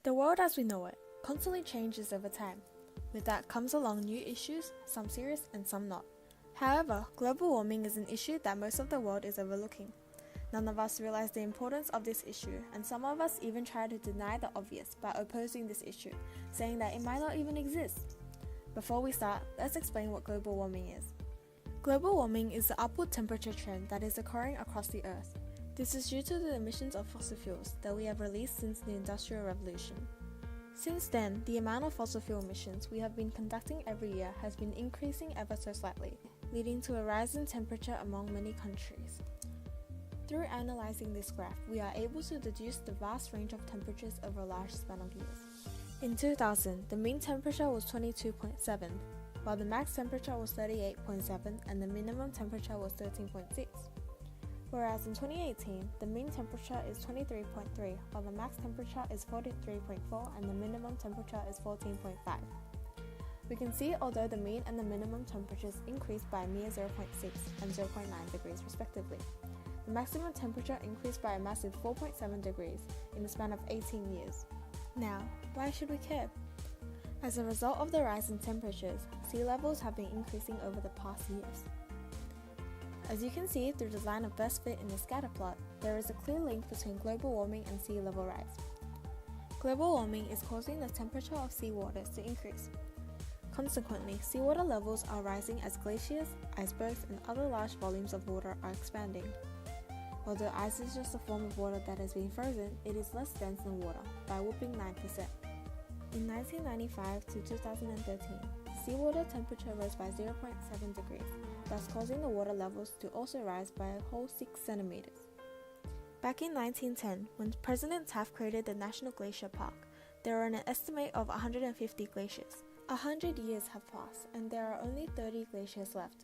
The world as we know it constantly changes over time. With that comes along new issues, some serious and some not. However, global warming is an issue that most of the world is overlooking. None of us realize the importance of this issue, and some of us even try to deny the obvious by opposing this issue, saying that it might not even exist. Before we start, let's explain what global warming is. Global warming is the upward temperature trend that is occurring across the Earth. This is due to the emissions of fossil fuels that we have released since the Industrial Revolution. Since then, the amount of fossil fuel emissions we have been conducting every year has been increasing ever so slightly, leading to a rise in temperature among many countries. Through analyzing this graph, we are able to deduce the vast range of temperatures over a large span of years. In 2000, the mean temperature was 22.7, while the max temperature was 38.7 and the minimum temperature was 13.6. Whereas in 2018, the mean temperature is 23.3, while the max temperature is 43.4 and the minimum temperature is 14.5. We can see although the mean and the minimum temperatures increased by a mere 0.6 and 0.9 degrees respectively, the maximum temperature increased by a massive 4.7 degrees in the span of 18 years. Now, why should we care? As a result of the rise in temperatures, sea levels have been increasing over the past years. As you can see through the line of best fit in the scatter plot, there is a clear link between global warming and sea level rise. Global warming is causing the temperature of seawaters to increase. Consequently, seawater levels are rising as glaciers, icebergs, and other large volumes of water are expanding. Although ice is just a form of water that has been frozen, it is less dense than water, by a whopping 9%. In 1995 to 2013, seawater temperature rose by 0.7 degrees, thus causing the water levels to also rise by a whole 6 centimeters. Back in 1910, when President Taft created the National Glacier Park, there were an estimate of 150 glaciers. 100 years have passed, and there are only 30 glaciers left.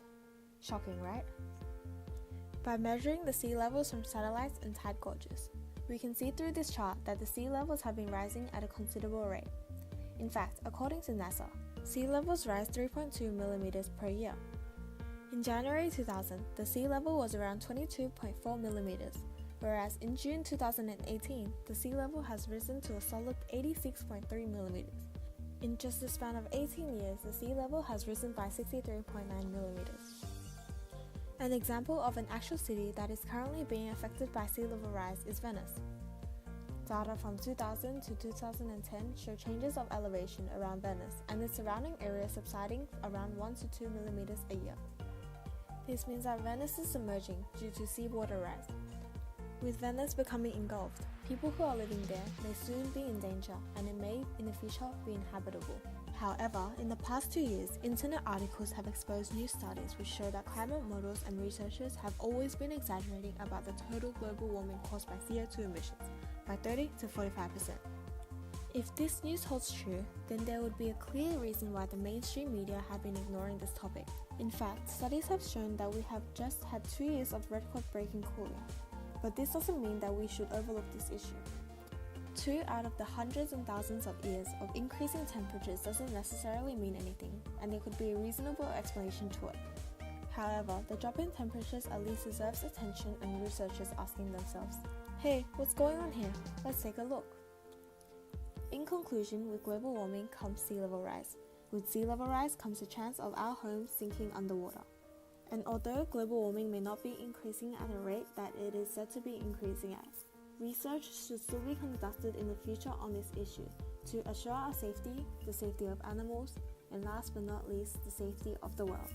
Shocking, right? By measuring the sea levels from satellites and tide gauges, we can see through this chart that the sea levels have been rising at a considerable rate. In fact, according to NASA, sea levels rise 3.2 millimeters per year. In January 2000, the sea level was around 22.4 millimeters, whereas in June 2018, the sea level has risen to a solid 86.3 millimeters. In just the span of 18 years, the sea level has risen by 63.9 millimeters. An example of an actual city that is currently being affected by sea level rise is Venice. Data from 2000 to 2010 show changes of elevation around Venice and the surrounding area subsiding around 1 to 2 millimeters a year. This means that Venice is submerging due to seawater rise. With Venice becoming engulfed, people who are living there may soon be in danger and it may in the future be inhabitable. However, in the past 2 years, internet articles have exposed new studies which show that climate models and researchers have always been exaggerating about the total global warming caused by CO2 emissions by 30 to 45%. If this news holds true, then there would be a clear reason why the mainstream media have been ignoring this topic. In fact, studies have shown that we have just had 2 years of record-breaking cooling, but this doesn't mean that we should overlook this issue. 2 out of the hundreds and thousands of years of increasing temperatures doesn't necessarily mean anything, and there could be a reasonable explanation to it. However, the drop in temperatures at least deserves attention and researchers asking themselves, hey, what's going on here? Let's take a look. In conclusion, with global warming comes sea level rise. With sea level rise comes the chance of our homes sinking underwater. And although global warming may not be increasing at a rate that it is said to be increasing at, research should still be conducted in the future on this issue to assure our safety, the safety of animals, and last but not least, the safety of the world.